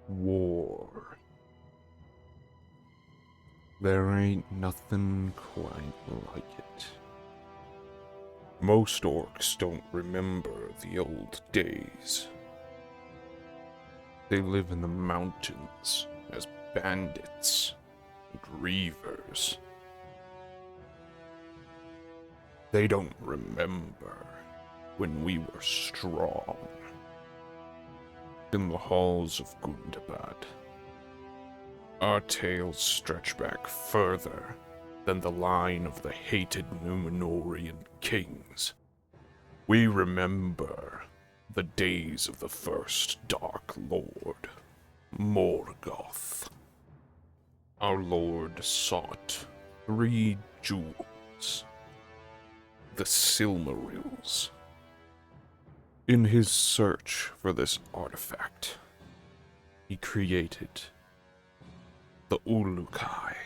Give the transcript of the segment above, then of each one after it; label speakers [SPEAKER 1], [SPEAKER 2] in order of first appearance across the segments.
[SPEAKER 1] War. There ain't nothing quite like it. Most orcs don't remember the old days. They live in the mountains as bandits and reavers. They don't remember when we were strong in the halls of Gundabad. Our tales stretch back further than the line of the hated Númenórean kings. We remember the days of the first Dark Lord, Morgoth. Our lord sought 3 jewels, the Silmarils. In his search for this artifact, he created the Uruk-hai,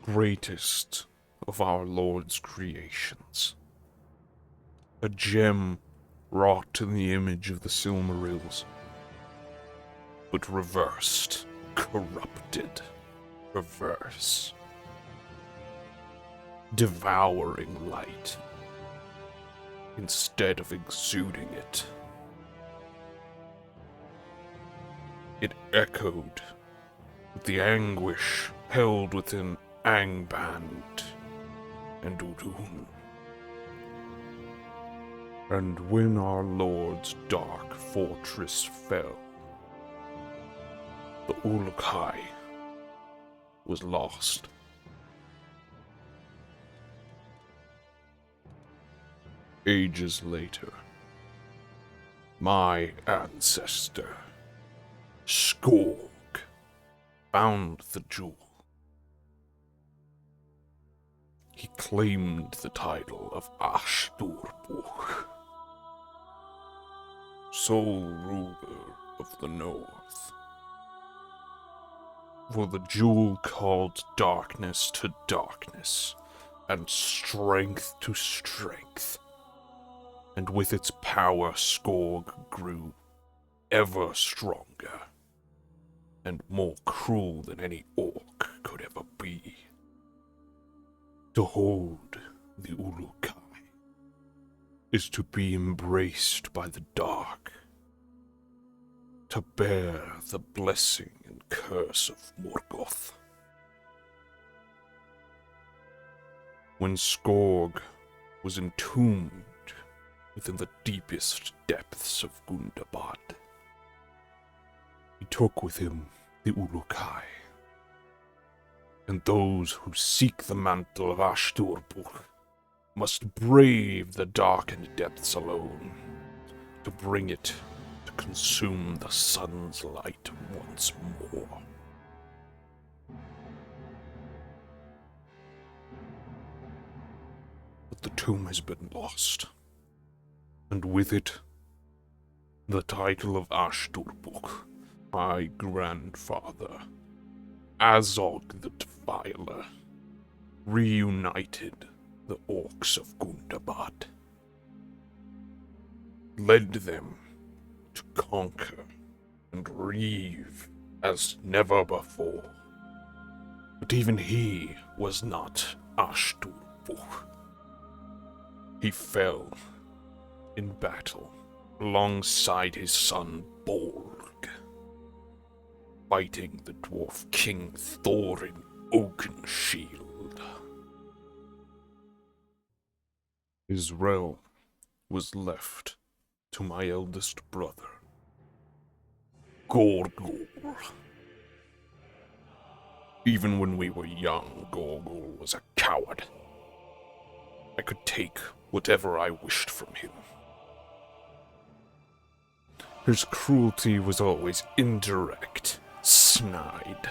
[SPEAKER 1] greatest of our Lord's creations. A gem wrought in the image of the Silmarils, but reversed, corrupted, perverse, devouring light instead of exuding it. It echoed with the anguish held within Angband and Udun. And when our Lord's dark fortress fell, the Uruk-hai was lost. Ages later, my ancestor, Skorg, found the jewel. He claimed the title of Ashturbuk, sole ruler of the North. For the jewel called darkness to darkness, and strength to strength. And with its power, Skorg grew ever stronger, and more cruel than any orc could ever be. To hold the Uruk-hai is to be embraced by the dark, to bear the blessing and curse of Morgoth. When Skorg was entombed within the deepest depths of Gundabad, he took with him the Uruk-hai. And those who seek the mantle of Ashturbuk must brave the darkened depths alone, to bring it to consume the sun's light once more. But the tomb has been lost, and with it, the title of Ashturbuk, my grandfather, Azog the Defiler, reunited the orcs of Gundabad, led them to conquer and reave as never before. But even he was not Ashturbuk. He fell in battle alongside his son Borg, fighting the dwarf king Thorin Oakenshield. His realm was left to my eldest brother, Gorgor. Even when we were young, Gorgor was a coward. I could take whatever I wished from him. His cruelty was always indirect, snide.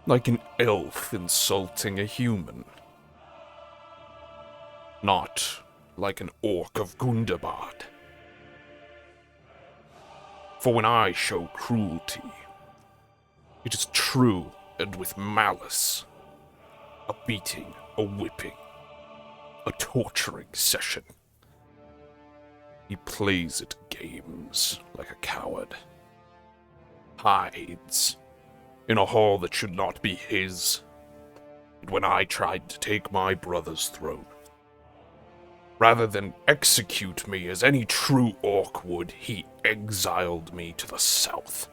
[SPEAKER 1] Like an elf insulting a human. Not like an orc of Gundabad. For when I show cruelty, it is true and with malice. A beating, a whipping, a torturing session. He plays it games like a coward. Hides in a hall that should not be his. And when I tried to take my brother's throne, rather than execute me as any true orc would, he exiled me to the south.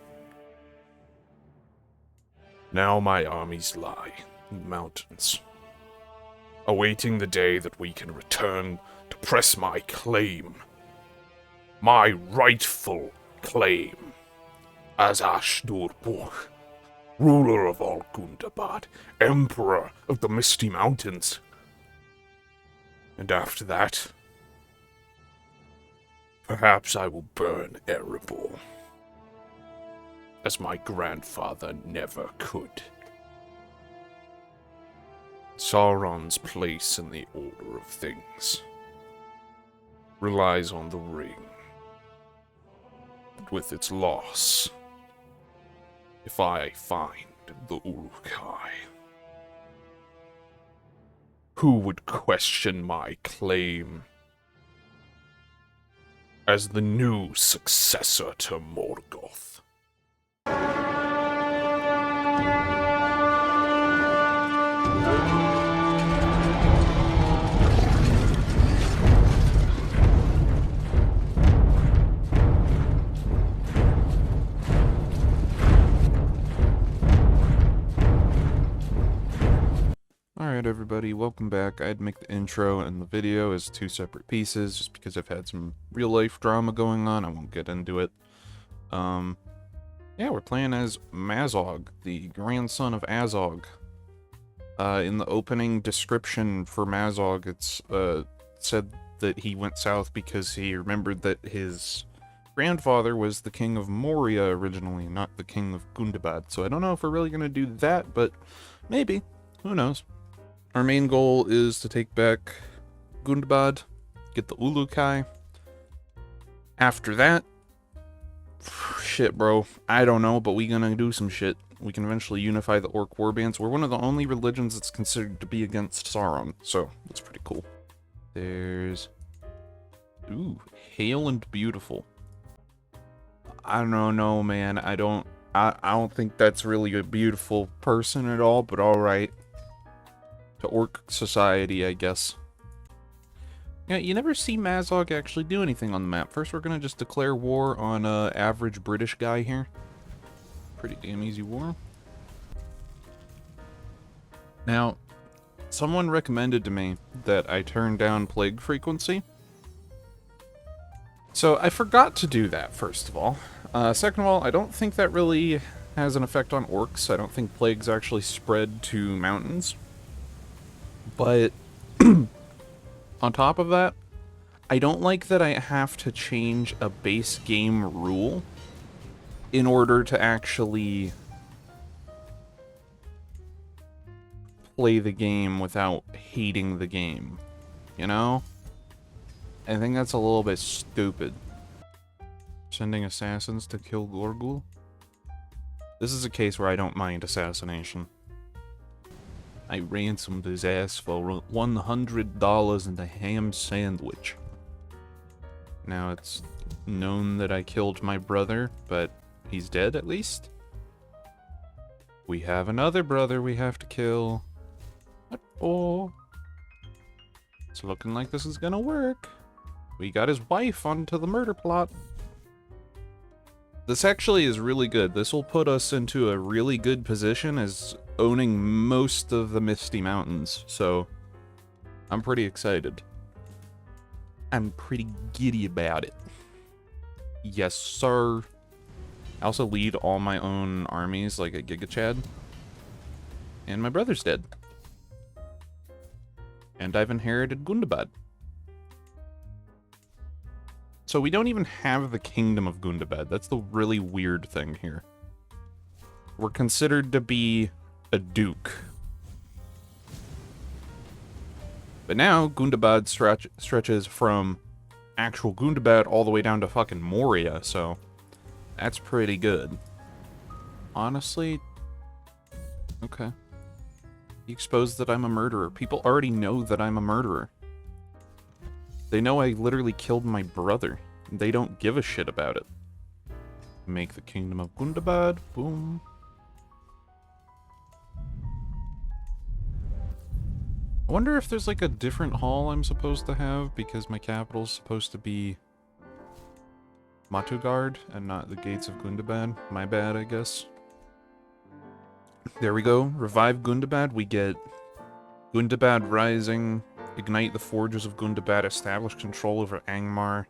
[SPEAKER 1] Now my armies lie in the mountains, awaiting the day that we can return to press my claim, my rightful claim, as Ashdur-Bur, ruler of all Gundabad, emperor of the Misty Mountains. And after that, perhaps I will burn Erebor, as my grandfather never could. Sauron's place in the order of things relies on the ring. And with its loss, if I find the Uruk-hai, who would question my claim as the new successor to Morgoth?
[SPEAKER 2] Alright everybody, welcome back. I had to make the intro and the video as two separate pieces just because I've had some real life drama going on. I won't get into it. Yeah, we're playing as Mazog, the grandson of Azog. In the opening description for Mazog, it's said that he went south because he remembered that his grandfather was the king of Moria originally, not the king of Gundabad. So I don't know if we're really going to do that, but maybe. Who knows? Our main goal is to take back Gundabad, get the Uruk-hai. After that, shit, bro, I don't know, but we gonna do some shit. We can eventually unify the orc warbands. We're one of the only religions that's considered to be against Sauron, so that's pretty cool. There's... ooh, Hale and Beautiful. I don't know, man. I don't think that's really a beautiful person at all, but alright. To orc society, I guess. Yeah, you never see Mazog actually do anything on the map. First, we're gonna just declare war on average British guy here. Pretty damn easy war. Now, someone recommended to me that I turn down plague frequency. So I forgot to do that, first of all. Second of all, I don't think that really has an effect on orcs. I don't think plagues actually spread to mountains. But on top of that, I don't like that I have to change a base game rule in order to actually play the game without hating the game, you know? I think that's a little bit stupid. Sending assassins to kill Gorgul? This is a case where I don't mind assassination. I ransomed his ass for $100 and a ham sandwich. Now it's known that I killed my brother, but he's dead at least. We have another brother we have to kill. What for? It's looking like this is gonna work. We got his wife onto the murder plot. This actually is really good. This will put us into a really good position as owning most of the Misty Mountains, so I'm pretty excited. I'm pretty giddy about it. Yes, sir. I also lead all my own armies like a Giga Chad. And my brother's dead. And I've inherited Gundabad. So we don't even have the Kingdom of Gundabad. That's the really weird thing here. We're considered to be a duke. But now, Gundabad stretches from actual Gundabad all the way down to fucking Moria, so that's pretty good. Honestly, okay. He exposed that I'm a murderer. People already know that I'm a murderer. They know I literally killed my brother. they don't give a shit about it. Make the Kingdom of Gundabad. Boom. I wonder if there's like a different hall I'm supposed to have because my capital's supposed to be Matugard and not the Gates of Gundabad. My bad, I guess. There we go. Revive Gundabad. We get Gundabad Rising, ignite the Forges of Gundabad, establish control over Angmar,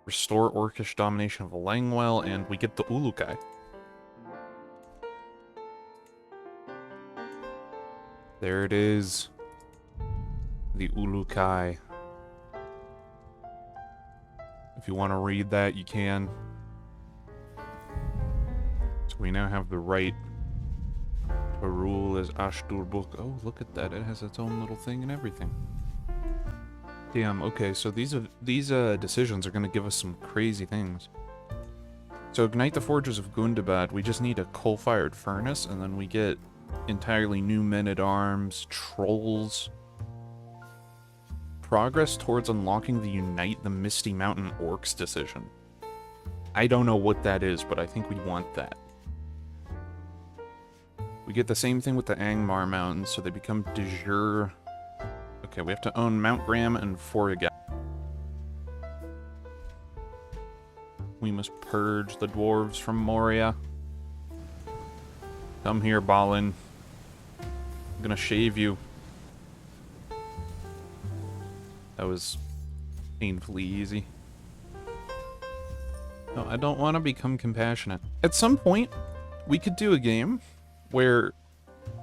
[SPEAKER 2] restore Orcish domination of Langwell, and we get the Ulukai. There it is. The Ulukai. If you want to read that, you can. So we now have the right to rule as Ashturbuk. Oh, look at that. It has its own little thing and everything. Damn, okay, so these decisions are going to give us some crazy things. So ignite the Forges of Gundabad. We just need a coal-fired furnace, and then we get entirely new men-at-arms, trolls. Progress towards unlocking the Unite the Misty Mountain Orcs decision. I don't know what that is, but I think we want that. We get the same thing with the Angmar Mountains, so they become de jure. Okay, we have to own Mount Graham and Forrigat. We must purge the dwarves from Moria. Come here, Balin. I'm gonna shave you. That was painfully easy. No, I don't want to become compassionate. At some point, we could do a game where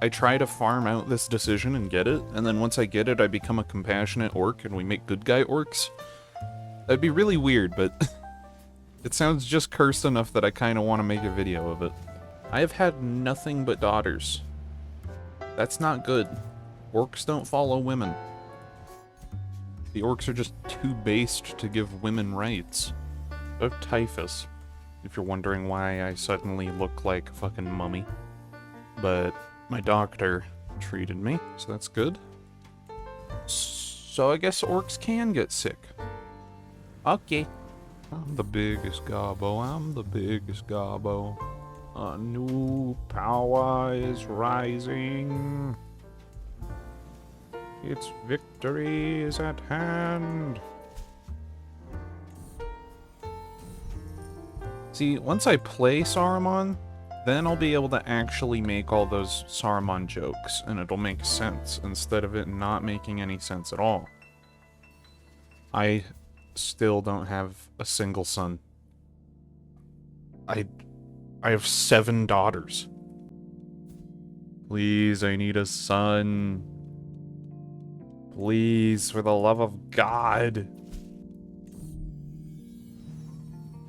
[SPEAKER 2] I try to farm out this decision and get it, and then once I get it, I become a compassionate orc and we make good guy orcs. That'd be really weird, but it sounds just cursed enough that I kind of want to make a video of it. I have had nothing but daughters. That's not good. Orcs don't follow women. The orcs are just too based to give women rights. I have typhus, if you're wondering why I suddenly look like a fucking mummy. But my doctor treated me, so that's good. So I guess orcs can get sick. Okay. I'm the biggest gobbo, I'm the biggest gobbo. A new power is rising. Its victory is at hand. See, once I play Saruman, then I'll be able to actually make all those Saruman jokes, and it'll make sense, instead of it not making any sense at all. I still don't have a single son. I have 7 daughters. Please, I need a son. Please, for the love of God.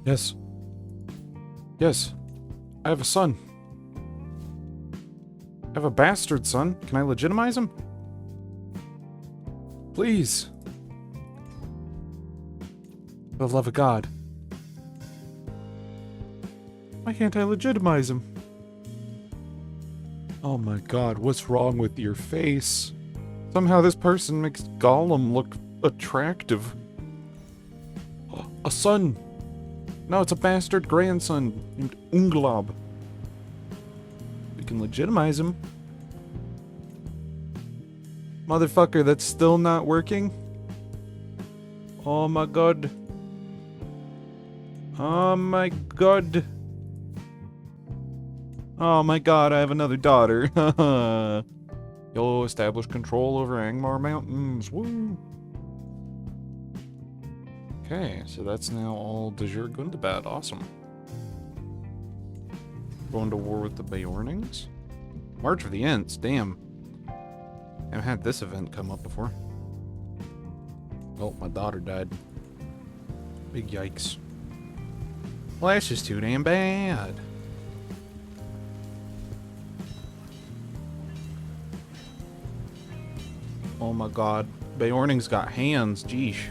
[SPEAKER 2] Yes. Yes. I have a son. I have a bastard son. Can I legitimize him? Please. For the love of God. Why can't I legitimize him? Oh my God, what's wrong with your face? Somehow this person makes Gollum look attractive. A son! No, it's a bastard grandson named Unglob. We can legitimize him. Motherfucker, that's still not working? Oh my God. Oh my God. Oh my God, I have another daughter. You'll establish control over Angmar Mountains. Woo! Okay, so that's now all de jure Gundabad. Awesome. Going to war with the Beornings? March of the Ents, damn. I haven't had this event come up before. Oh, my daughter died. Big yikes. Well, that's just too damn bad. Oh my God. Beorning's got hands, jeesh.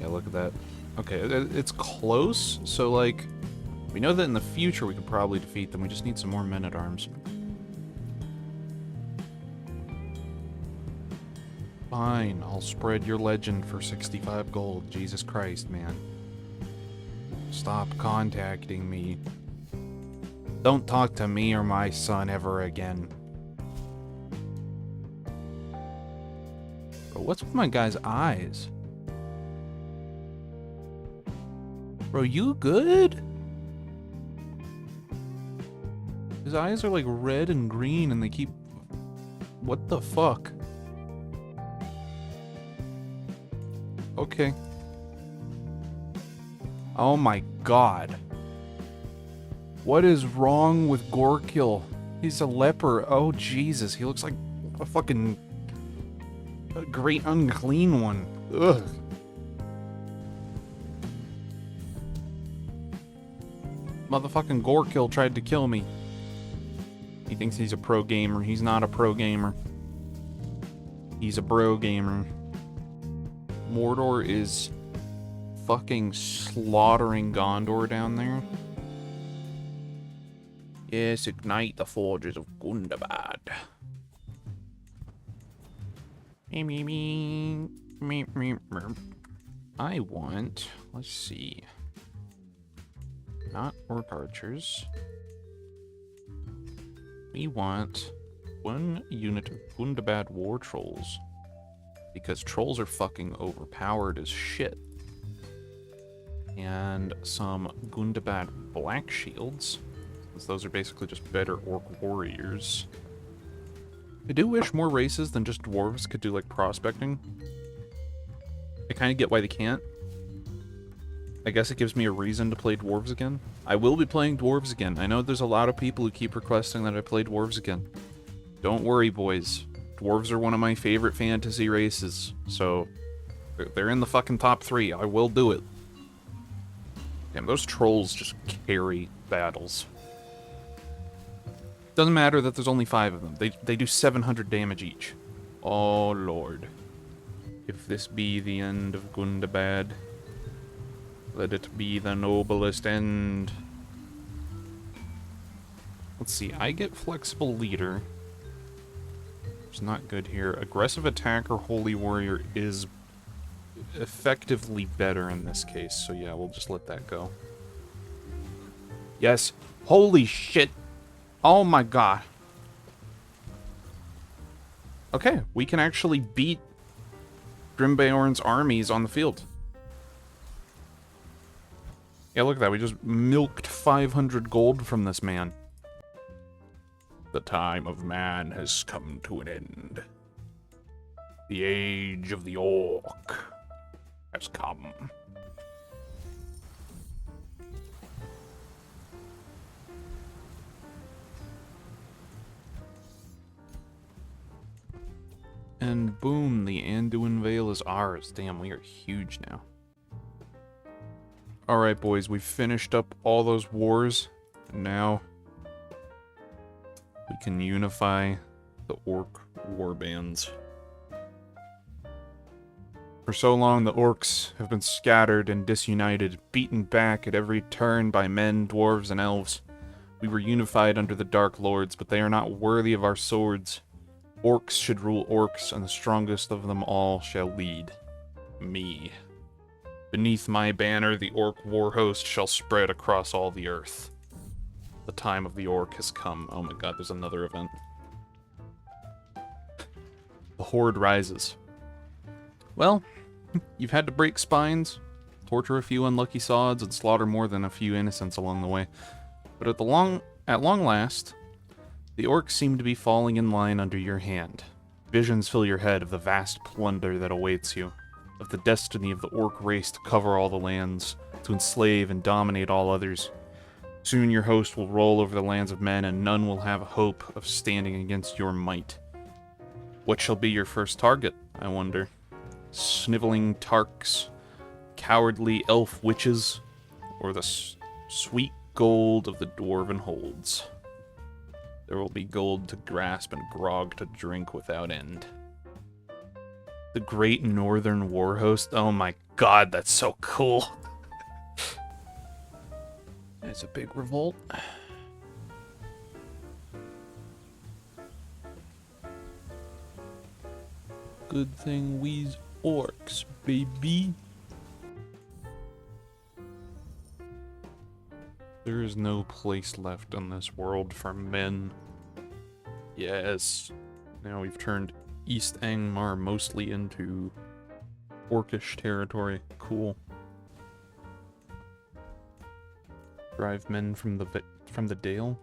[SPEAKER 2] Yeah, look at that. Okay, it's close, so like, we know that in the future we could probably defeat them. We just need some more men-at-arms. Fine, I'll spread your legend for 65 gold. Jesus Christ, man. Stop contacting me. Don't talk to me or my son ever again. Bro, what's with my guy's eyes? Bro, you good? His eyes are like red and green and they keep... What the fuck? Okay. Oh my god. What is wrong with Gorkill? He's a leper. Oh Jesus, he looks like a fucking... a great unclean one. Ugh. Motherfucking Gorkill tried to kill me. He thinks he's a pro gamer. He's not a pro gamer. He's a bro gamer. Mordor is fucking slaughtering Gondor down there. Yes, ignite the forges of Gundabad. I want, let's see, not orc archers. We want 1 unit of Gundabad war trolls. Because trolls are fucking overpowered as shit. And some Gundabad black shields. Because those are basically just better orc warriors. I do wish more races than just dwarves could do like prospecting. I kind of get why they can't. I guess it gives me a reason to play dwarves again. I will be playing dwarves again. I know there's a lot of people who keep requesting that I play dwarves again. Don't worry, boys. Dwarves are one of my favorite fantasy races, so they're in the fucking top 3. I will do it. Damn, those trolls just carry battles. Doesn't matter that there's only 5 of them. They do 700 damage each. Oh, Lord. If this be the end of Gundabad, let it be the noblest end. Let's see, I get flexible leader. It's not good here. Aggressive attacker, holy warrior is effectively better in this case. So yeah, we'll just let that go. Yes. Holy shit. Oh my god. Okay, we can actually beat Grimbeorn's armies on the field. Yeah, look at that. We just milked 500 gold from this man. The time of man has come to an end. The age of the orc has come. And boom, the Anduin Vale is ours. Damn, we are huge now. Alright, boys, we've finished up all those wars. And now we can unify the orc warbands. For so long, the orcs have been scattered and disunited, beaten back at every turn by men, dwarves, and elves. We were unified under the Dark Lords, but they are not worthy of our swords. Orcs should rule orcs, and the strongest of them all shall lead. Me. Beneath my banner, the orc war host shall spread across all the earth. The time of the orc has come. Oh my god, there's another event. The horde rises. Well, you've had to break spines, torture a few unlucky sods, and slaughter more than a few innocents along the way. But at long last, the orcs seem to be falling in line under your hand. Visions fill your head of the vast plunder that awaits you, of the destiny of the orc race to cover all the lands, to enslave and dominate all others. Soon your host will roll over the lands of men, and none will have hope of standing against your might. What shall be your first target, I wonder? Sniveling Tarks, cowardly elf witches, or the sweet gold of the dwarven holds? There will be gold to grasp and grog to drink without end. The Great Northern War Host? Oh my god, that's so cool. It's a big revolt. Good thing we's orcs, baby. There is no place left in this world for men. Yes. Now we've turned East Angmar mostly into Orcish territory. Cool. Drive men from the Dale?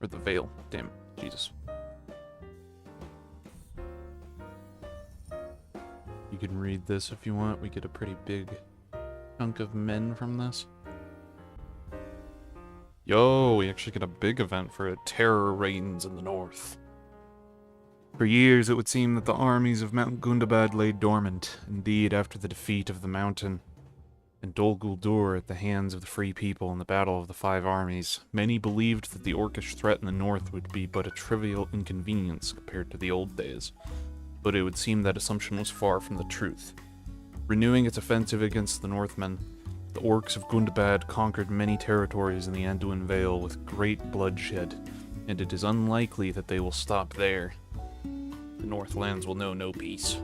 [SPEAKER 2] Or the Vale. Damn. Jesus. You can read this if you want. We get a pretty big chunk of men from this. Yo, we actually get a big event for a terror reigns in the north. For years, it would seem that the armies of Mount Gundabad lay dormant. Indeed, after the defeat of the mountain and Dol Guldur at the hands of the Free People in the Battle of the Five Armies, many believed that the Orcish threat in the north would be but a trivial inconvenience compared to the old days. But it would seem that assumption was far from the truth. Renewing its offensive against the Northmen, the Orcs of Gundabad conquered many territories in the Anduin Vale with great bloodshed, and it is unlikely that they will stop there. The Northlands will know no peace.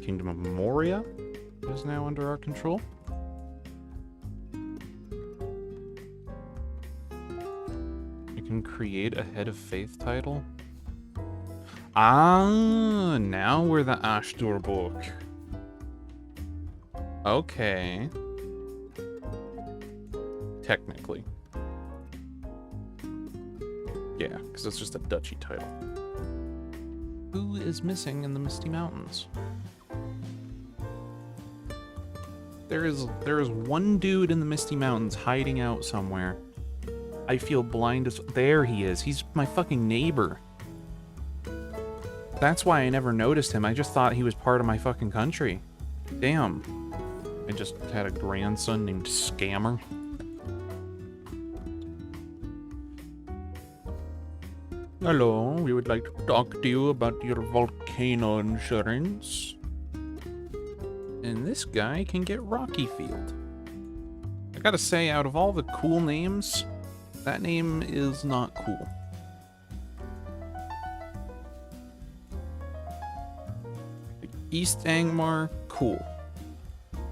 [SPEAKER 2] Kingdom of Moria is now under our control. We can create a Head of Faith title. Ah, now we're the Ashturborg. Okay. Technically. Yeah, because it's just a duchy title. Who is missing in the Misty Mountains? There is one dude in the Misty Mountains hiding out somewhere. I feel blind as... There he is. He's my fucking neighbor. That's why I never noticed him. I just thought he was part of my fucking country. Damn. I just had a grandson named Scammer. Hello, we would like to talk to you about your volcano insurance. And this guy can get Rocky Field. I gotta say, out of all the cool names, that name is not cool. East Angmar, cool.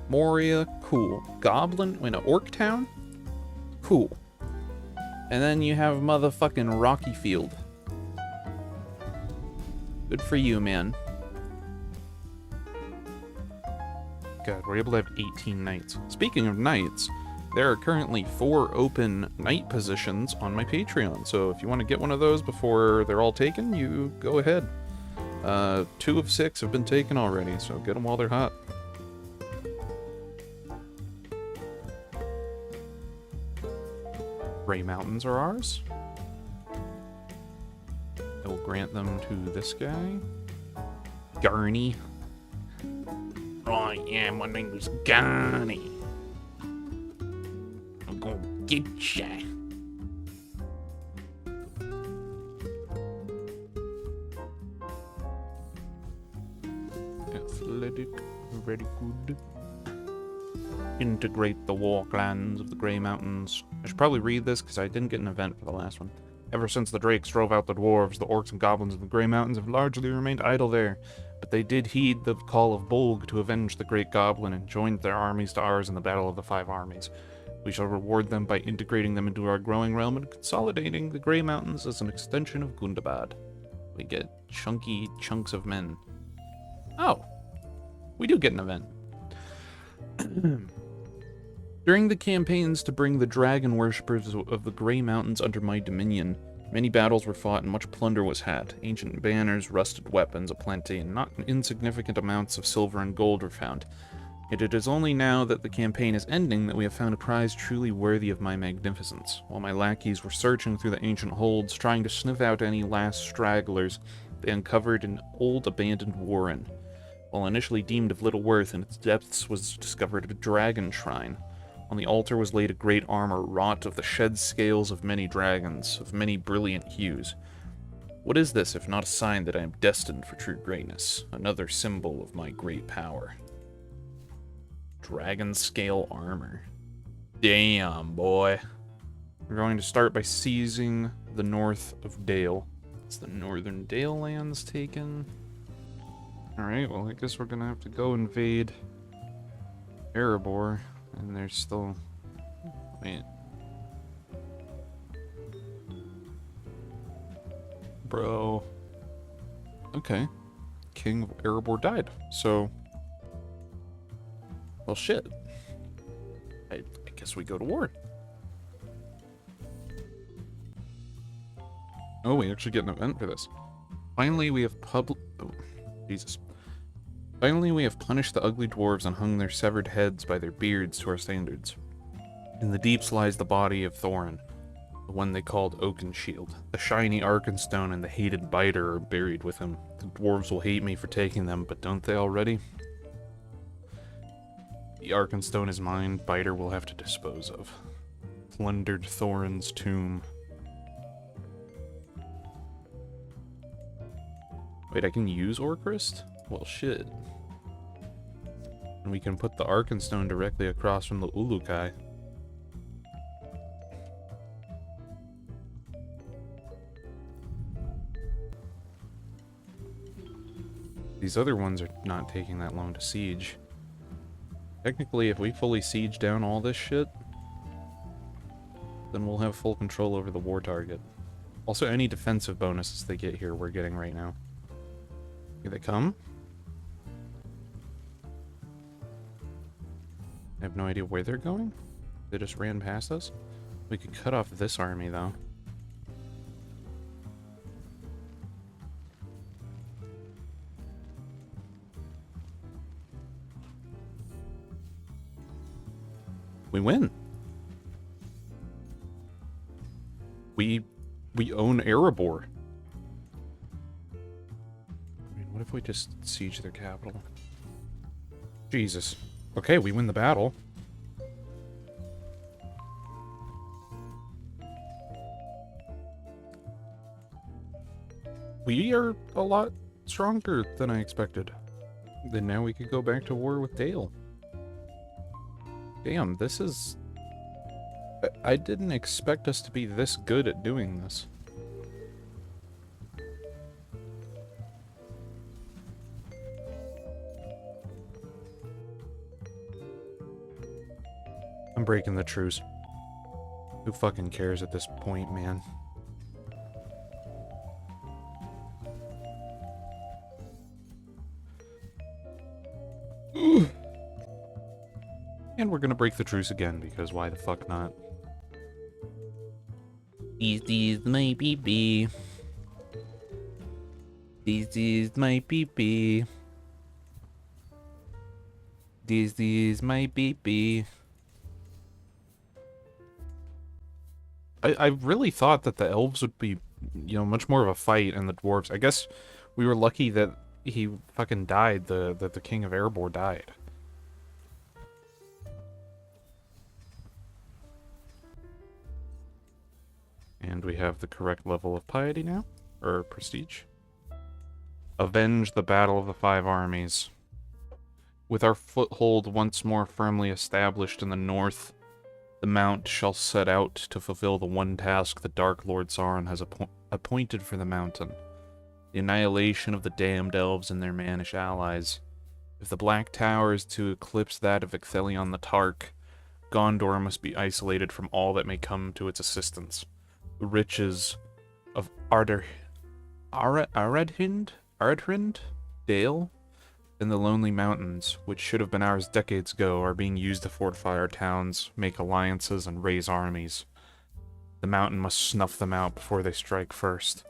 [SPEAKER 2] Moria, cool. Goblin, Orc Town? Cool. And then you have motherfucking Rocky Field. Good for you, man. God, we're able to have 18 knights. Speaking of knights, there are currently 4 open knight positions on my Patreon, so if you want to get one of those before they're all taken, you go ahead. 2 of 6 have been taken already, so get them while they're hot. Grey Mountains are ours. I will grant them to this guy. Garny. Oh yeah, my name is Garny. I'm gonna get ya. Athletic, very good. Integrate the war clans of the Grey Mountains. I should probably read this because I didn't get an event for the last one. Ever since the Drakes drove out the dwarves, the orcs and goblins of the Grey Mountains have largely remained idle there, but they did heed the call of Bolg to avenge the Great Goblin and joined their armies to ours in the Battle of the Five Armies. We shall reward them by integrating them into our growing realm and consolidating the Grey Mountains as an extension of Gundabad. We get chunky chunks of men. Oh, we do get an event. During the campaigns to bring the dragon worshippers of the Grey Mountains under my dominion, many battles were fought and much plunder was had. Ancient banners, rusted weapons aplenty, and not insignificant amounts of silver and gold were found. Yet it is only now that the campaign is ending that we have found a prize truly worthy of my magnificence. While my lackeys were searching through the ancient holds, trying to sniff out any last stragglers, they uncovered an old abandoned warren. While initially deemed of little worth, in its depths was discovered a dragon shrine. On the altar was laid a great armor wrought of the shed scales of many dragons, of many brilliant hues. What is this, if not a sign that I am destined for true greatness? Another symbol of my great power. Dragon scale armor. Damn, boy. We're going to start by seizing the north of Dale. It's the northern Dale lands taken. Alright, well I guess we're gonna have to go invade Erebor, and there's still... Wait. Bro. Okay. King of Erebor died, so... Well, shit. I guess we go to war. Oh, we actually get an event for this. Finally, we have Oh, Jesus. Finally, we have punished the ugly dwarves and hung their severed heads by their beards to our standards. In the deeps lies the body of Thorin, the one they called Oakenshield. The shiny Arkenstone and the hated Biter are buried with him. The dwarves will hate me for taking them, but don't they already? The Arkenstone is mine, Biter will have to dispose of. Plundered Thorin's tomb. Wait, I can use Orcrist? Well, shit. And we can put the Arkenstone directly across from the Ulukai. These other ones are not taking that long to siege. Technically, if we fully siege down all this shit, then we'll have full control over the war target. Also, any defensive bonuses they get here, we're getting right now. Here they come. I have no idea where they're going. They just ran past us. We could cut off this army, though. We win. We own Erebor. I mean, what if we just siege their capital? Jesus. Okay, we win the battle. We are a lot stronger than I expected. Then now we could go back to war with Dale. Damn, this is... I didn't expect us to be this good at doing this. I'm breaking the truce. Who fucking cares at this point, man? And we're gonna break the truce again, because why the fuck not? These my BB. These my BB. These my BB. I really thought that the elves would be, you know, much more of a fight, and the dwarves. I guess we were lucky that he fucking died. That the King of Erebor died. And we have the correct level of piety now, or prestige. Avenge the battle of the 5 armies. With our foothold once more firmly established in the north, the Mount shall set out to fulfill the one task the Dark Lord Sauron has appointed for the mountain. The annihilation of the damned elves and their mannish allies. If the Black Tower is to eclipse that of Ecthelion the Tark, Gondor must be isolated from all that may come to its assistance. The riches of Aradhind, Dale, and the lonely mountains, which should have been ours decades ago, are being used to fortify our towns, make alliances, and raise armies. The mountain must snuff them out before they strike first.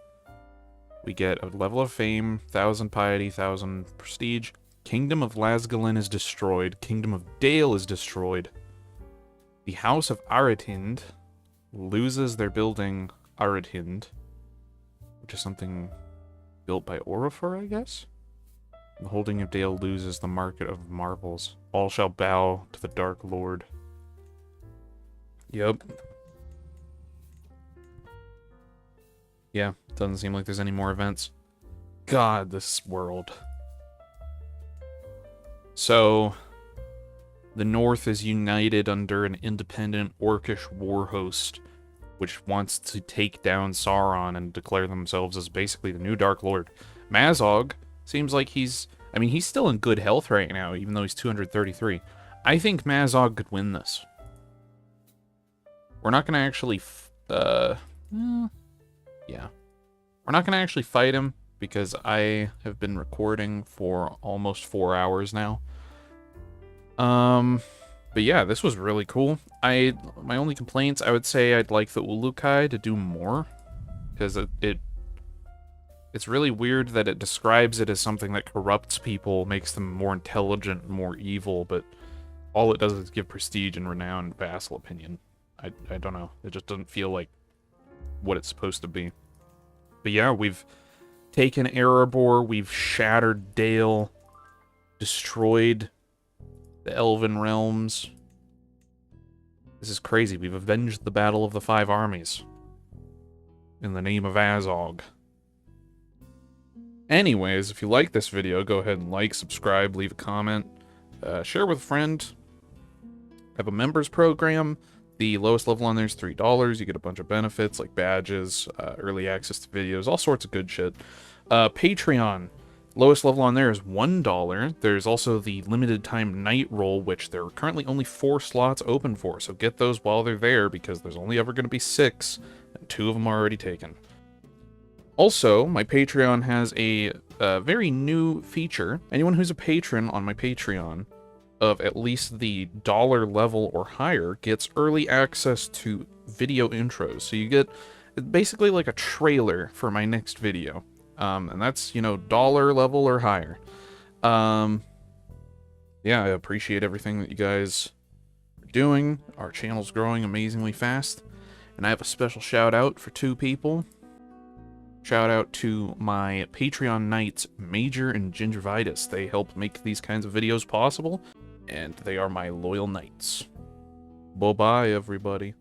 [SPEAKER 2] We get a level of fame, 1,000 piety, 1,000 prestige. Kingdom of Lasgalen is destroyed. Kingdom of Dale is destroyed. The House of Aradhind loses their building Aradhind, which is something built by Orifor, I guess? The Holding of Dale loses the Market of Marvels. All shall bow to the Dark Lord. Yep. Yeah, doesn't seem like there's any more events. God, this world. So, the North is united under an independent Orcish war host, which wants to take down Sauron and declare themselves as basically the new Dark Lord. Mazog seems like he's still in good health right now, even though he's 233. I think Mazog could win this. We're not going to actually... yeah. We're not going to actually fight him, because I have been recording for almost 4 hours now. But yeah, this was really cool. My only complaints, I would say I'd like the Ulukai to do more, because it's really weird that it describes it as something that corrupts people, makes them more intelligent, more evil, but all it does is give prestige and renown and vassal opinion. I don't know. It just doesn't feel like what it's supposed to be. But yeah, we've taken Erebor, we've shattered Dale, destroyed the Elven Realms. This is crazy. We've avenged the Battle of the Five Armies in the name of Azog. Anyways, if you like this video, go ahead and like, subscribe, leave a comment, share with a friend. I have a members program. The lowest level on there is $3. You get a bunch of benefits like badges, early access to videos, all sorts of good shit. Patreon. Lowest level on there is $1. There's also the limited time night roll, which there are currently only 4 slots open for, so get those while they're there, because there's only ever going to be 6, and 2 of them are already taken. Also, my Patreon has a very new feature. Anyone who's a patron on my Patreon of at least the dollar level or higher gets early access to video intros. So you get basically like a trailer for my next video. And that's, you know, dollar level or higher. Yeah, I appreciate everything that you guys are doing. Our channel's growing amazingly fast. And I have a special shout out for 2 people. Shout out to my Patreon Knights, Major and Gingivitis. They help make these kinds of videos possible, and they are my loyal knights. Bye-bye, everybody.